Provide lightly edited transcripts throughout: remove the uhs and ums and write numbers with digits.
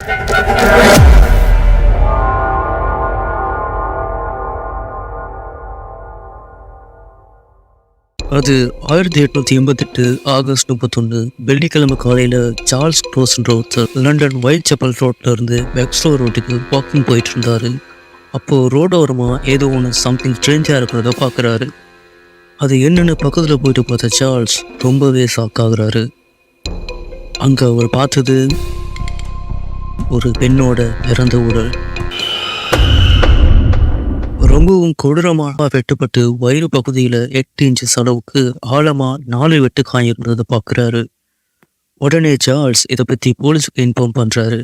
அது 1888 ஆகஸ்ட் 31 வெள்ளிக்கிழமை காலையில் சார்ல்ஸ் க்ரோஸ்ன்ற ஒருத்தர் லண்டன் ஒயிட் செப்பல் ரோட்ல இருந்து பெக்ஸ்டோ ரோட்டுக்கு வாக்கிங் போயிட்டு இருந்தாரு. அப்போது ரோடோரமாக ஏதோ ஒன்று சம்திங் ஸ்ட்ரேஞ்சாக இருக்கிறத பார்க்குறாரு. அது என்னென்னு பக்கத்தில் போயிட்டு பார்த்த சார்ல்ஸ் ரொம்பவே ஷாக் ஆகுறாரு. அங்கே அவர் பார்த்தது ஒரு பெண்ணோட இறந்த உடல். ரொம்பவும் கொடூரமாக வெட்டுப்பட்டு வயிறு பகுதியில் 8 இன்ச்சஸ் அளவுக்கு ஆழமாக 4 வெட்டு காயிருந்ததை பார்க்குறாரு. உடனே சார்ல்ஸ் இதை பற்றி போலீஸுக்கு இன்ஃபார்ம் பண்ணுறாரு.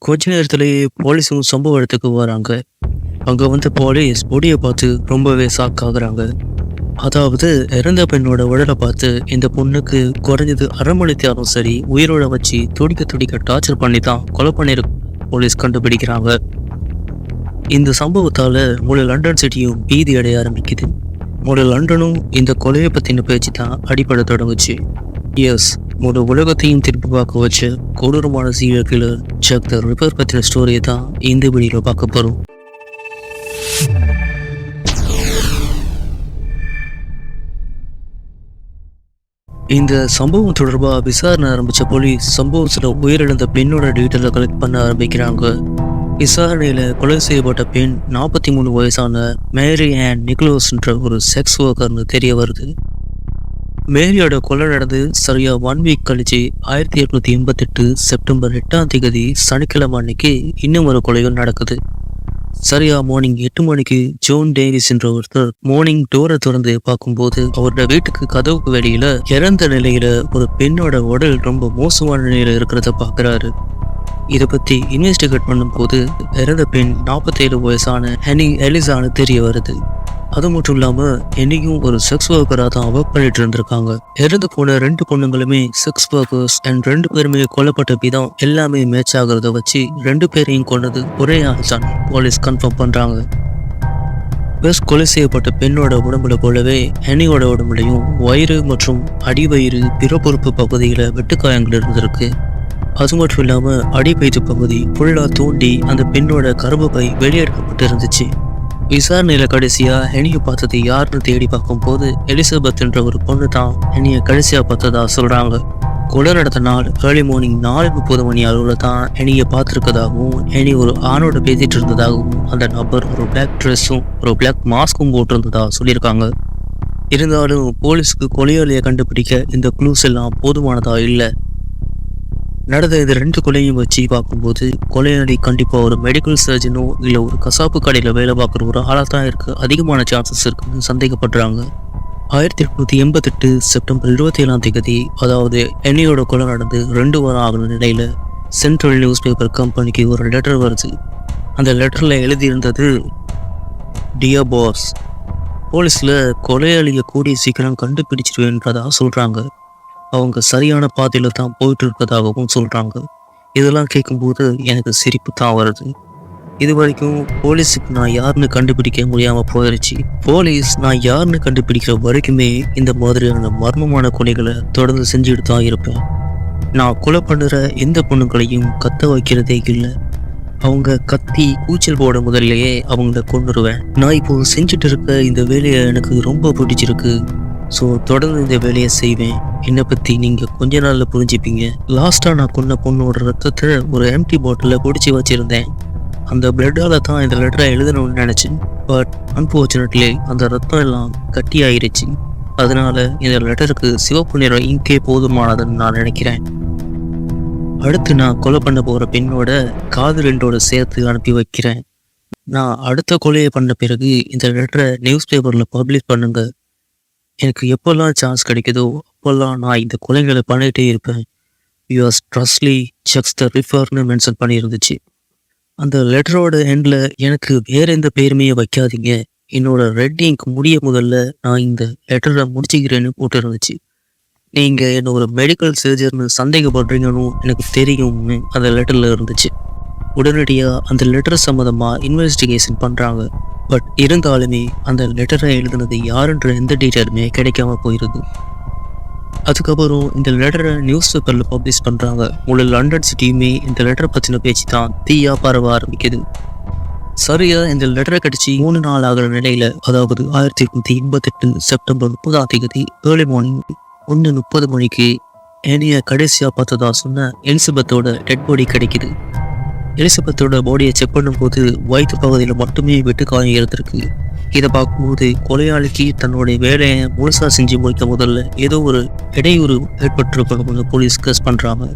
கொஞ்ச நேரத்திலேயே போலீஸும் சம்பவ இடத்துக்கு வராங்க. அங்கே வந்து போலீஸ் பொடியை பார்த்து ரொம்பவே ஷாக் ஆகுறாங்க. அதாவது இறந்த பெண்ணோட உடலை பார்த்து இந்த பொண்ணுக்கு குறைஞ்சது அரை மணி நேரம் சரி உயிரோட வச்சு துடிக்க டார்ச்சர் பண்ணி தான் கொலை பண்ணியிருக்கு போலீஸ் கண்டுபிடிக்கிறாங்க. இந்த சம்பவத்தால் முழு லண்டன் சிட்டியும் பீதி அடைய ஆரம்பிக்குது. முழு லண்டனும் இந்த கொலையை பற்றின பேச்சு தான் அடிப்படை தொடங்குச்சு. எஸ், முழு உலகத்தையும் திருப்பி பார்க்க வச்ச கொடூரமான serial killer Jack the Ripper பற்றின ஸ்டோரியை தான் இந்த வீடியோவில் பார்க்க போகிறோம். இந்த சம்பவம் தொடர்பாக விசாரணை ஆரம்பித்த போலீஸ் சம்பவத்தில் உயிரிழந்த பெண்ணோட டீட்டெயிலை கலெக்ட் பண்ண ஆரம்பிக்கிறாங்க. விசாரணையில் கொலை செய்யப்பட்ட பெண் 43 வயசான மேரி ஆன் நிக்லோஸ்ன்ற ஒரு செக்ஸ் ஒர்க்கர்னு தெரிய வருது. மேரியோட கொலை நடந்து சரியாக 1 வீக் கழிச்சு 1888 செப்டம்பர் 8ஆம் தேதி சனிக்கிழமை அன்னைக்கு இன்னும் ஒரு கொலைகள் நடக்குது. சரியா மார்னிங் 8 மணிக்கு ஜோன் டேவிஸ் என்ற ஒருத்தர் மார்னிங் டோரை திறந்து பார்க்கும்போது அவரோட வீட்டுக்கு கதவுக்கு வெளியில இறந்த நிலையில ஒரு பெண்ணோட உடல் ரொம்ப மோசமான நிலையில இருக்கிறத பார்க்குறாரு. இதை பற்றி இன்வெஸ்டிகேட் பண்ணும்போது இறந்த பெண் 47 வயசான ஹெனி எலிசான்னு தெரிய வருது. அது மட்டும் இல்லாமல் என்னையும் ஒரு செக்ஸ் ஒர்க்கராக தான் ஒர்க் பண்ணிட்டு இருந்திருக்காங்க. இறந்து போன 2 பொண்ணுங்களுமே செக்ஸ் ஒர்க்கர்ஸ் அண்ட் 2 பேருமே கொல்லப்பட்ட விதம் எல்லாமே மேட்ச் ஆகிறத வச்சு 2 பேரையும் கொண்டது ஒரே ஆள் தான் போலீஸ் கன்ஃபார்ம் பண்ணுறாங்க. ப்ளஸ் கொலை செய்யப்பட்ட பெண்ணோட உடம்புல போலவே ஹெனியோட உடம்புலையும் வயிறு மற்றும் அடிவயிறு பிறப்புறுப்பு பகுதியில் வெட்டுக்காயங்கள் இருந்திருக்கு. அது மட்டும் இல்லாமல் அடிவயிற்று பகுதி ஃபுல்லாக தூண்டி அந்த பெண்ணோட கர்ப்பப்பை வெளியெடுக்கப்பட்டு இருந்துச்சு. விசாரணையில் கடைசியாக ஹெனியை பார்த்தது யாருன்னு தேடி பார்க்கும்போது எலிசபெத் என்ற ஒரு பொண்ணு தான் ஹெனியை கடைசியாக பார்த்ததா சொல்கிறாங்க. கொலை நடந்த நாள் ஏர்லி மார்னிங் 4:30 மணி அளவில் தான் ஹெனியை பார்த்துருக்கதாகவும் ஹெனி ஒரு ஆணோட பேசிட்டு இருந்ததாகவும் அந்த நபர் ஒரு பிளாக் ட்ரெஸ்ஸும் ஒரு பிளாக் மாஸ்க்கும் போட்டிருந்ததா சொல்லியிருக்காங்க. இருந்தாலும் போலீஸுக்கு கொலையாளியை கண்டுபிடிக்க இந்த க்ளூஸ் எல்லாம் போதுமானதா இல்லை. நடந்த இந்த 2 கொலையும் வச்சு பார்க்கும்போது கொலையாளி கண்டிப்பாக ஒரு மெடிக்கல் சர்ஜனோ இல்லை ஒரு கசாப்பு கடையில் வேலை பார்க்குற ஒரு ஆளாக தான் இருக்க அதிகமான சான்சஸ் இருக்குன்னு சந்தேகப்படுறாங்க. 1888 செப்டம்பர் 27ஆம் தேதி அதாவது ஹெனியோட கொலை நடந்து 2 வாரம் ஆகிற நிலையில் சென்ட்ரல் நியூஸ் பேப்பர் கம்பெனிக்கு ஒரு லெட்டர் வருது. அந்த லெட்டரில் எழுதியிருந்தது, டியர் பாஸ், போலீஸில் கொலையாளியை கூடிய சீக்கிரம் கண்டுபிடிச்சிருவேன்றதா சொல்கிறாங்க. அவங்க சரியான பாதையில் தான் போயிட்டு இருக்கதாகவும் சொல்கிறாங்க. இதெல்லாம் கேட்கும்போது எனக்கு சிரிப்பு தான் வருது. இது வரைக்கும் போலீஸுக்கு நான் யாருன்னு கண்டுபிடிக்க முடியாமல் போயிடுச்சு. போலீஸ் நான் யாருன்னு கண்டுபிடிக்கிற வரைக்குமே இந்த மாதிரியான மர்மமான கொலைகளை தொடர்ந்து செஞ்சுட்டு தான் இருப்பேன். நான் கொலை பண்ணுற எந்த பொண்ணுங்களையும் கத்த வைக்கிறதே இல்லை. அவங்க கத்தி கூச்சல் போட முதல்லையே அவங்கள கொண்டுருவேன். நான் இப்போ செஞ்சுட்டு இருக்க இந்த வேலையை எனக்கு ரொம்ப பிடிச்சிருக்கு. ஸோ தொடர்ந்து இந்த வேலையை செய்வேன். என்னை பற்றி நீங்கள் கொஞ்ச நாளில் புரிஞ்சுப்பீங்க. லாஸ்ட்டாக நான் கொன்ன பொண்ணோட ரத்தத்தை ஒரு எம்டி பாட்டிலில் பிடிச்சி வச்சுருந்தேன். அந்த பிளட்டால் தான் இந்த லெட்டரை எழுதணும்னு நினச்சேன். பட் அன்ஃபார்ச்சுனேட்லி அந்த ரத்தம் எல்லாம் கட்டி ஆயிடுச்சு. அதனால இந்த லெட்டருக்கு சிவப்பு நிற இங்கே போதுமானதுன்னு நான் நினைக்கிறேன். அடுத்து நான் கொலை பண்ண போகிற பெண்ணோட காதலோட சேர்த்து அனுப்பி வைக்கிறேன். நான் அடுத்த கொலையை பண்ண பிறகு இந்த லெட்டரை நியூஸ் பேப்பரில் பப்ளிஷ் பண்ணுங்க. எனக்கு எப்போல்லாம் சான்ஸ் கிடைக்குதோ அப்போல்லாம் நான் இந்த கொலைகளை பண்ணிகிட்டே இருப்பேன். யுவர்ஸ் ட்ரஸ்ட்லி ஜாக் த ரிப்பர்னு மென்ஷன் பண்ணியிருந்துச்சு. அந்த லெட்டரோட எண்டில் எனக்கு வேற எந்த பேருமே வைக்காதீங்க, என்னோட ரெட் இங்க் முடிய முதல்ல நான் இந்த லெட்டரை முடிச்சுக்கிறேன்னு போட்டு இருந்துச்சு. நீங்கள் என்ன ஒரு மெடிக்கல் சர்ஜர்னு சந்தேகப்படுறீங்கன்னு எனக்கு தெரியும்னு அந்த லெட்டரில் இருந்துச்சு. உடனடியாக அந்த லெட்டர் சம்மந்தமாக இன்வெஸ்டிகேஷன் பண்ணுறாங்க. பட் இருந்தாலுமே அந்த லெட்டரை எழுதுனது யாருன்ற எந்த டீட்டெயிலுமே கிடைக்காம போயிடுது. அதுக்கப்புறம் இந்த லெட்டரை நியூஸ் பேப்பரில் பப்ளிஷ் பண்ணுறாங்க. முழு லண்டன் சிட்டியுமே இந்த லெட்டரை பற்றின பேச்சு தான் தீயா பரவ ஆரம்பிக்குது. சரியா இந்த லெட்டரை கடிச்சு 3 நாள் ஆகிற நிலையில, அதாவது 1888 செப்டம்பர் 30 ஏர்லி மார்னிங் 1:30 மணிக்கு என்னைய கடைசியா பார்த்ததா சொன்ன எலிசபெத்தோட டெட் பாடி கிடைக்குது. எலிசபெத்தோட பாடியை செக் பண்ணும்போது வயிற்று பகுதியில் மட்டுமே வெட்டுக்காயம் இருந்திருக்கு. இதை பார்க்கும்போது கொலையாளிக்கு தன்னுடைய வேலையை முழுசா செஞ்சு முடிக்க முதல்ல ஏதோ ஒரு இடையூறு ஏற்பட்டிருக்கணும்னு போலீஸ் கெஸ் பண்றாங்க.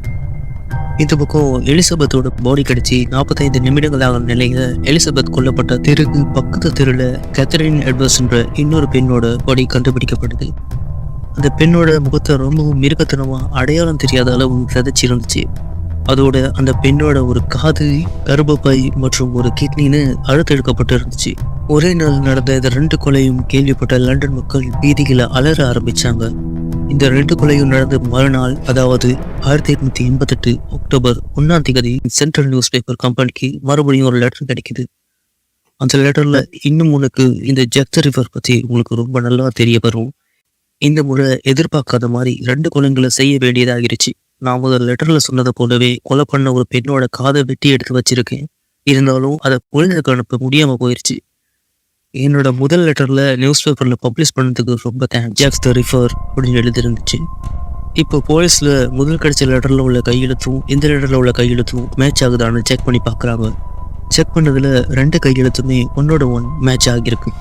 இந்த பக்கம் எலிசபெத்தோட பாடி கிடைச்சி 45 நிமிடங்கள் ஆகிற நிலையில எலிசபெத் கொல்லப்பட்ட தெருக்கு பக்கத்து தெருவில் கேத்தரின் எட்வர்ட்ஸ் என்ற இன்னொரு பெண்ணோட பாடி கண்டுபிடிக்கப்படுது. அந்த பெண்ணோட முகத்தை ரொம்பவும் மிருகத்தனமா அடையாளம் தெரியாத அளவு சிதைச்சி இருந்துச்சு. அதோட அந்த பெண்ணோட ஒரு காது, கர்ப்பப்பை மற்றும் ஒரு கிட்னின்னு அழுத்தெடுக்கப்பட்டு இருந்துச்சு. ஒரே நாள் நடந்த இந்த 2 கொலையும் கேள்விப்பட்ட லண்டன் மக்கள் வீதிகளை அலற ஆரம்பிச்சாங்க. இந்த 2 கொலையும் நடந்த மறுநாள், அதாவது 1888 அக்டோபர் 1 சென்ட்ரல் நியூஸ் பேப்பர் கம்பெனிக்கு மறுபடியும் ஒரு லெட்டர் கிடைக்குது. அந்த லெட்டர்ல இன்னும் உனக்கு இந்த ஜாக் தி ரிப்பர் பத்தி உங்களுக்கு ரொம்ப நல்லா தெரிய வரும். இந்த முறை எதிர்பார்க்காத மாதிரி 2 கொலைகளை செய்ய வேண்டியதாகிருச்சு. நான் முதல் லெட்டர்ல சொன்னதை போலவே கொலை பண்ண ஒரு பெண்ணோட காதை வெட்டி எடுத்து வச்சிருக்கேன். இருந்தாலும் அதை பொழுதுக்கு அனுப்ப முடியாம போயிருச்சு. என்னோட முதல் லெட்டர்ல நியூஸ் பேப்பர்ல பப்ளிஷ் பண்ணதுக்கு ரொம்ப தேங்க்ஸ், ஜாக் தி ரிப்பர் அப்படின்னு எழுதிருந்துச்சு. இப்போ போலீஸ்ல முதல் கிடைச்ச லெட்டர்ல உள்ள கையெழுத்தும் இந்த லெட்டர்ல உள்ள கையெழுத்தும் மேட்ச் ஆகுதான்னு செக் பண்ணி பார்க்குறாங்க. செக் பண்ணதுல 2 கையெழுத்துமே ஒன்னோட ஒன் மேட்ச் ஆகியிருக்கு.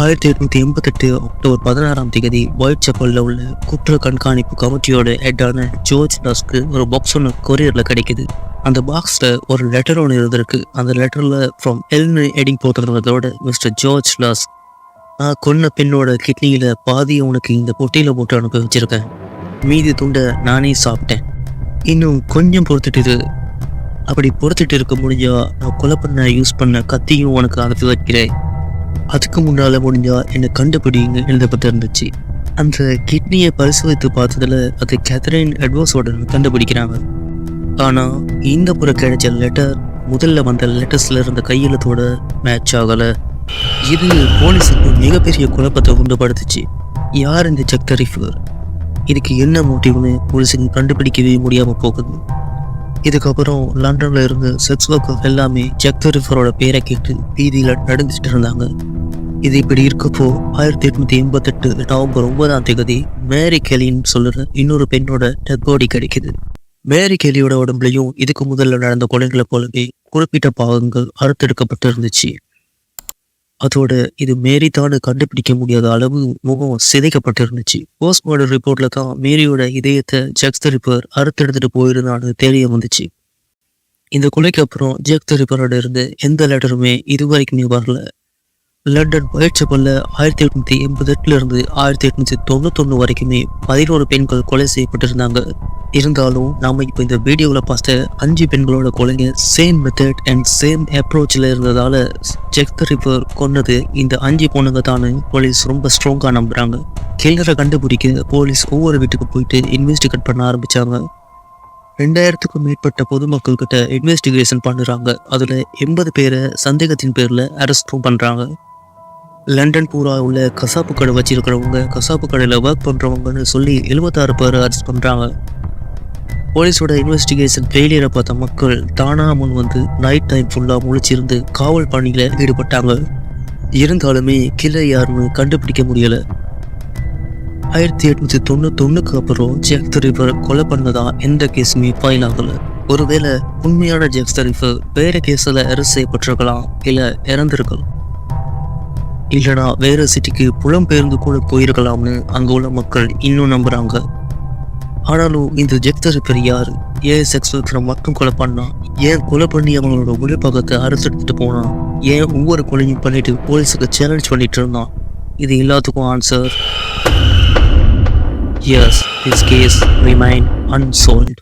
1888 அக்டோபர் 16 ஒயிட் செப்பல்ல உள்ள குற்ற கண்காணிப்பு கமிட்டியோட ஹெட்டான ஜார்ஜ் லாஸ்க்கு ஒரு பாக்ஸ் ஒன்று கொரியர்ல கிடைக்குது. அந்த பாக்ஸ்ல ஒரு லெட்டர் ஒன்று இருந்திருக்கு. அந்த லெட்டர்ல ஃப்ரம் எல்னு ஹெட்டிங் போட்டிருந்ததோட, மிஸ்டர் ஜார்ஜ் லாஸ், நான் கொன்ன பெண்ணோட கிட்னியில பாதியை உனக்கு இந்த பொட்டியில போட்டு அனுப்பி வச்சிருக்கேன். மீதி துண்டை நானே சாப்பிட்டேன். இன்னும் கொஞ்சம் பொறுத்துட்டு அப்படி பொறுத்துட்டு இருக்க முடிஞ்சா நான் கொலை பண்ண யூஸ் பண்ண கத்தியும் உனக்கு அனுப்பி வைக்கிறேன். அதுக்கு முன்னால முடிஞ்சா என்னை கண்டுபிடிங்க எழுதப்பட்டு இருந்துச்சு. அந்த கிட்னியை பரிசோதித்து பார்த்ததுல அது கேத்தரின் எட்வர்ட்ஸோட கண்டுபிடிக்கிறாங்க. ஆனா இந்த புற கிடைச்ச லெட்டர் முதல்ல வந்த லெட்டர்ஸ்ல இருந்த கையெழுத்தோட மேட்ச் ஆகல. இது போலீஸுக்கு மிகப்பெரிய குழப்பத்தை உண்டுபடுத்துச்சு. யார் இந்த ஜாக் தி ரிப்பர்? இதுக்கு என்ன மோட்டிவ்னு போலீஸுக்கு கண்டுபிடிக்கவே முடியாம போகுது. இதுக்கப்புறம் லண்டன்ல இருந்து செக்ஸ் ஒர்க்கர் எல்லாமே ஜாக் தி ரிப்பரோட பேரை கேட்டு வீதியில நடந்துட்டு இருந்தாங்க. இது இப்படி இருக்கப்போ 1888 நவம்பர் 9 மேரி கெலின்னு சொல்லுற இன்னொரு பெண்ணோட டெட் பாடி கிடைக்குது. மேரி கெலியோட உடம்புலையும் இதுக்கு முதல்ல நடந்த கொலைகளை போலவே குறிப்பிட்ட பாகங்கள் அறுத்தெடுக்கப்பட்டு இருந்துச்சு. அதோட இது மேரி தான் கண்டுபிடிக்க முடியாத அளவு முகம் சிதைக்கப்பட்டு இருந்துச்சு. போஸ்ட்மார்டம் ரிப்போர்ட்ல தான் மேரியோட இதயத்தை ஜாக் தி ரிப்பர் அறுத்தெடுத்துட்டு போயிருந்தான்னு தெரிய வந்துச்சு. இந்த கொலைக்கு அப்புறம் ஜாக் தி ரிப்பரோட இருந்து எந்த லெட்டருமே இதுவரைக்குமே வரல. லண்டன் ஒயிட் செப்பல்ல 1888 இருந்து 1891 வரைக்குமே 11 பெண்கள் கொலை செய்யப்பட்டிருந்தாங்க. இருந்தாலும் நாம இப்போ இந்த வீடியோவில் பார்த்த 5 பெண்களோட கொலைங்க சேம் மெத்தட் அண்ட் சேம் அப்ரோச்சில் இருந்ததால ஜாக் தி ரிப்பர் கொன்னது இந்த 5 பொண்ணுங்க தானே போலீஸ் ரொம்ப ஸ்ட்ராங்காக நம்புறாங்க. கில்லரை கண்டுபிடிக்க போலீஸ் ஒவ்வொரு வீட்டுக்கு போயிட்டு இன்வெஸ்டிகேட் பண்ண ஆரம்பிச்சாங்க. 2000க்கும் மேற்பட்ட பொதுமக்கள் கிட்ட இன்வெஸ்டிகேஷன் பண்ணுறாங்க. அதில் 80 பேரை சந்தேகத்தின் பேரில் அரெஸ்டும் பண்ணுறாங்க. லண்டன் பூரா உள்ள கசாப்பு கடை வச்சிருக்கிறவங்க, கசாப்பு கடையில் ஒர்க் பண்ணுறவங்கன்னு சொல்லி 76 பேரை அரெஸ்ட் பண்ணுறாங்க. போலீஸோட இன்வெஸ்டிகேஷன் ஃபெயிலியரை பார்த்த மக்கள் தானாக முன் வந்து நைட் டைம் ஃபுல்லாக முழிச்சிருந்து காவல் பணியில் ஈடுபட்டாங்க. இருந்தாலுமே கில்லர் யாருன்னு கண்டுபிடிக்க முடியலை. 1891 அப்புறம் ஜாக் தி ரிப்பர் கொலை பண்ணதா எந்த கேஸுமே ஃபைல் ஆகலை. ஒருவேளை உண்மையான ஜாக் தி ரிப்பர் வேற கேஸில் அரெஸ்ட் செய்யப்பட்டிருக்கலாம், இல்லை இறந்திருக்கலாம், இல்லைனா வேற சிட்டிக்கு புலம்பெயர்ந்து கூட போயிருக்கலாம்னு அங்கே உள்ள மக்கள் இன்னும் நம்புறாங்க. ஆனாலும் இந்த ஜாக் தி ரிப்பர் யாரு? ஏன் செக்ஸ் ஒர்க்கரை மட்டும் கொலை பண்ணா? ஏன் கொலை பண்ணி அவங்களோட உழைப்பகத்தை அறுத்தெடுத்துட்டு போனா? ஏன் ஒவ்வொரு கொலையும் பண்ணிட்டு போலீஸுக்கு சேலஞ்ச் பண்ணிட்டு இருந்தான்? இது எல்லாத்துக்கும் answer, yes, this case remain unsolved.